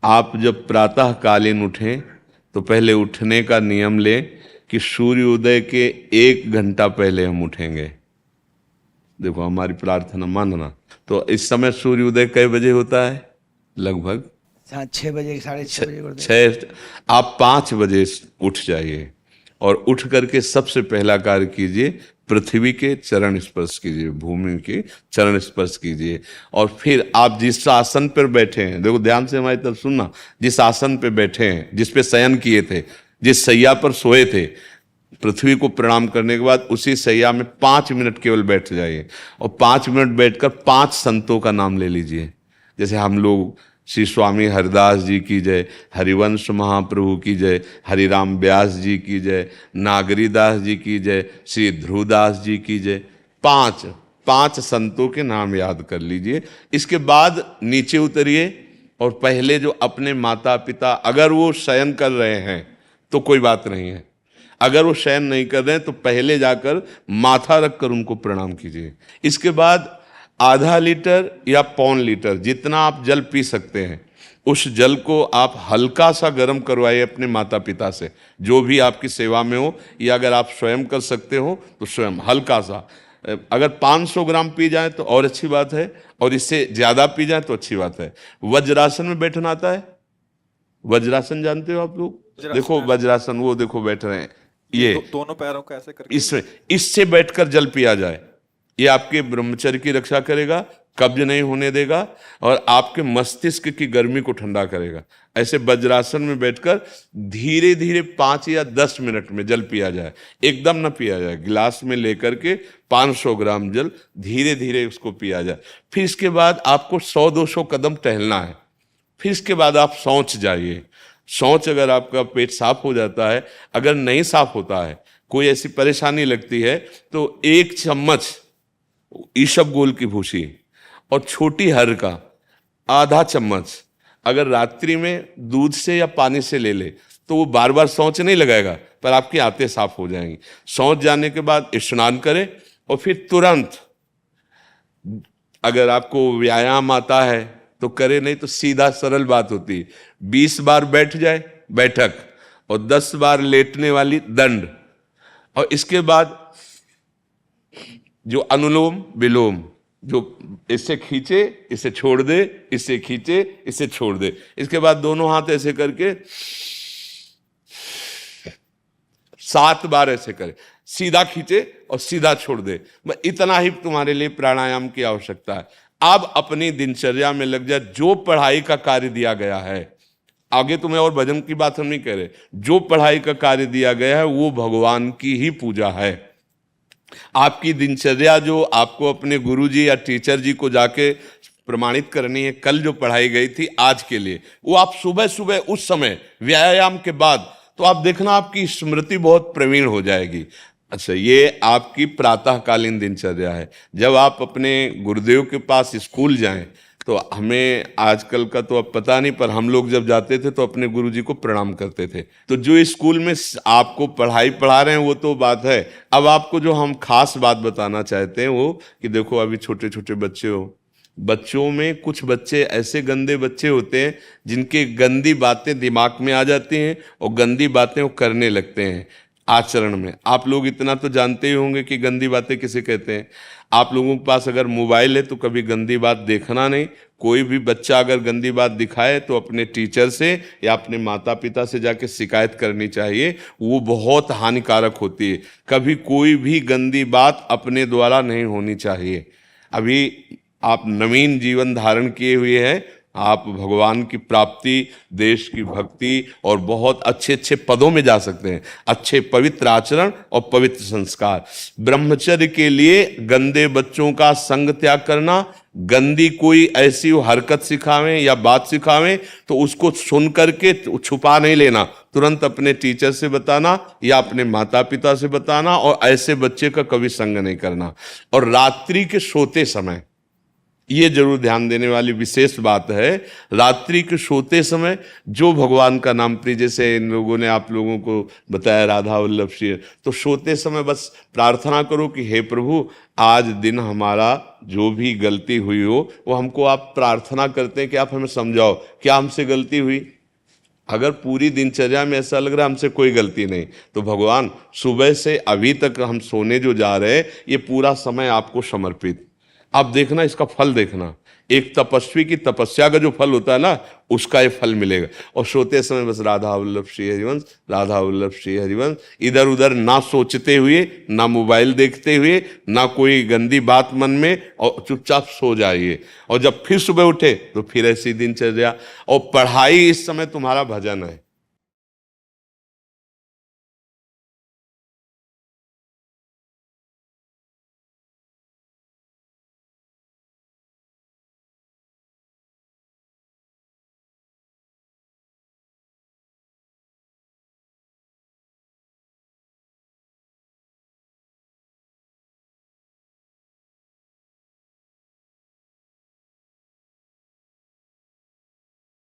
आप जब प्रातः कालीन उठें तो पहले उठने का नियम लें कि सूर्योदय के 1 घंटा पहले हम उठेंगे। देखो हमारी प्रार्थना मानना। तो इस समय सूर्योदय कई बजे होता है? लगभग 6 बजे, 6:30 बजे कर दे। 6। आप 5 बजे उठ जाइए और उठ करके सबसे पहला कार्य कीजिए, पृथ्वी के चरण स्पर्श कीजिए, भूमि के चरण स्पर्श कीजिए। और फिर आप जिस आसन पर बैठे हैं, देखो ध्यान से हमारी तरफ सुनना, जिस आसन पे बैठे हैं, जिस पे शयन किए थे, जिस सैया पर सोए थे, पृथ्वी को प्रणाम करने के बाद उसी सैया में 5 मिनट केवल बैठ जाइए और 5 मिनट बैठकर 5 संतों का नाम ले लीजिए। जैसे हम लोग श्री स्वामी हरिदास जी की जय, हरिवंश महाप्रभु की जय, हरिराम व्यास जी की जय, नागरीदास जी की जय, श्री ध्रुवदास जी की जय। 5 संतों के नाम याद कर लीजिए। इसके बाद नीचे उतरिए और पहले जो अपने माता पिता, अगर वो शयन कर रहे हैं तो कोई बात नहीं है, अगर वो शयन नहीं कर रहे हैं तो पहले जाकर माथा रखकर उनको प्रणाम कीजिए। इसके बाद आधा लीटर या 1.25 लीटर जितना आप जल पी सकते हैं, उस जल को आप हल्का सा गर्म करवाइए अपने माता पिता से, जो भी आपकी सेवा में हो, या अगर आप स्वयं कर सकते हो तो स्वयं हल्का सा। अगर 500 ग्राम पी जाए तो और अच्छी बात है, और इससे ज्यादा पी जाए तो अच्छी बात है। वज्रासन में बैठना आता है? वज्रासन जानते हो आप लोग? देखो वज्रासन, वो देखो बैठ रहे हैं, ये दोनों पैरों को ऐसे करके इससे बैठकर जल पिया जाए। ये आपके ब्रह्मचर्य की रक्षा करेगा, कब्ज नहीं होने देगा और आपके मस्तिष्क की गर्मी को ठंडा करेगा। ऐसे वज्रासन में बैठकर धीरे धीरे 5 या 10 मिनट में जल पिया जाए, एकदम ना पिया जाए। गिलास में लेकर के 500 ग्राम जल धीरे धीरे उसको पिया जाए। फिर इसके बाद आपको 100-200 कदम टहलना है। फिर इसके बाद आप शौच जाइए। शौच, अगर आपका पेट साफ हो जाता है, अगर नहीं साफ होता है, कोई ऐसी परेशानी लगती है, तो 1 चम्मच ईसबगोल की भूसी और छोटी हर का आधा चम्मच अगर रात्रि में दूध से या पानी से ले ले तो वो बार बार शौच नहीं लगाएगा, पर आपकी आंतें साफ हो जाएंगी। शौच जाने के बाद स्नान करें और फिर तुरंत, अगर आपको व्यायाम आता है तो करे, नहीं तो सीधा सरल बात होती है, 20 बार बैठ जाए बैठक और 10 बार लेटने वाली दंड। और इसके बाद जो अनुलोम विलोम, जो इससे खींचे इसे छोड़ दे, इससे खींचे इसे छोड़ दे। इसके बाद दोनों हाथ ऐसे करके 7 बार ऐसे करे, सीधा खींचे और सीधा छोड़ दे। इतना ही तुम्हारे लिए प्राणायाम की आवश्यकता है। अब अपनी दिनचर्या में लग जा। जो पढ़ाई का कार्य दिया गया है, आगे तुम्हें और भजन की बात हम नहीं कह रहे, जो पढ़ाई का कार्य दिया गया है वो भगवान की ही पूजा है। आपकी दिनचर्या जो आपको अपने गुरुजी या टीचर जी को जाके प्रमाणित करनी है, कल जो पढ़ाई गई थी आज के लिए, वो आप सुबह सुबह उस समय व्यायाम के बाद, तो आप देखना आपकी स्मृति बहुत प्रवीण हो जाएगी। अच्छा, ये आपकी प्रातःकालीन दिनचर्या है। जब आप अपने गुरुदेव के पास स्कूल जाएं, तो हमें आजकल का तो अब पता नहीं, पर हम लोग जब जाते थे तो अपने गुरुजी को प्रणाम करते थे। तो जो स्कूल में आपको पढ़ाई पढ़ा रहे हैं वो तो बात है, अब आपको जो हम खास बात बताना चाहते हैं वो कि देखो अभी छोटे छोटे बच्चे हो, बच्चों में कुछ बच्चे ऐसे गंदे बच्चे होते हैं जिनके गंदी बातें दिमाग में आ जाती हैं और गंदी बातें वो करने लगते हैं आचरण में। आप लोग इतना तो जानते ही होंगे कि गंदी बातें किसे कहते हैं। आप लोगों के पास अगर मोबाइल है तो कभी गंदी बात देखना नहीं। कोई भी बच्चा अगर गंदी बात दिखाए तो अपने टीचर से या अपने माता पिता से जाके शिकायत करनी चाहिए, वो बहुत हानिकारक होती है। कभी कोई भी गंदी बात अपने द्वारा नहीं होनी चाहिए। अभी आप नवीन जीवन धारण किए हुए हैं, आप भगवान की प्राप्ति, देश की भक्ति और बहुत अच्छे अच्छे पदों में जा सकते हैं। अच्छे पवित्र आचरण और पवित्र संस्कार। ब्रह्मचर्य के लिए गंदे बच्चों का संग त्याग करना, गंदी कोई ऐसी हरकत सिखावें या बात सिखावें तो उसको सुन करके छुपा नहीं लेना, तुरंत अपने टीचर से बताना या अपने माता पिता से बताना, और ऐसे बच्चे का कभी संग नहीं करना। और रात्रि के सोते समय ये जरूर ध्यान देने वाली विशेष बात है। रात्रि के सोते समय जो भगवान का नाम प्रिय, जैसे इन लोगों ने आप लोगों को बताया राधा वल्लभ श्री, तो सोते समय बस प्रार्थना करो कि हे प्रभु आज दिन हमारा जो भी गलती हुई हो वो हमको आप प्रार्थना करते हैं कि आप हमें समझाओ क्या हमसे गलती हुई। अगर पूरी दिनचर्या में ऐसा लग रहा है हमसे कोई गलती नहीं, तो भगवान सुबह से अभी तक हम सोने जो जा रहे हैं ये पूरा समय आपको समर्पित। आप देखना इसका फल देखना, एक तपस्वी की तपस्या का जो फल होता है ना उसका ये फल मिलेगा। और सोते समय बस राधा वल्लभ श्री हरिवंश, राधा वल्लभ श्री हरिवंश, इधर उधर ना सोचते हुए, ना मोबाइल देखते हुए, ना कोई गंदी बात मन में, और चुपचाप सो जाइए। और जब फिर सुबह उठे तो फिर ऐसी दिनचर्या। और पढ़ाई इस समय तुम्हारा भजन है।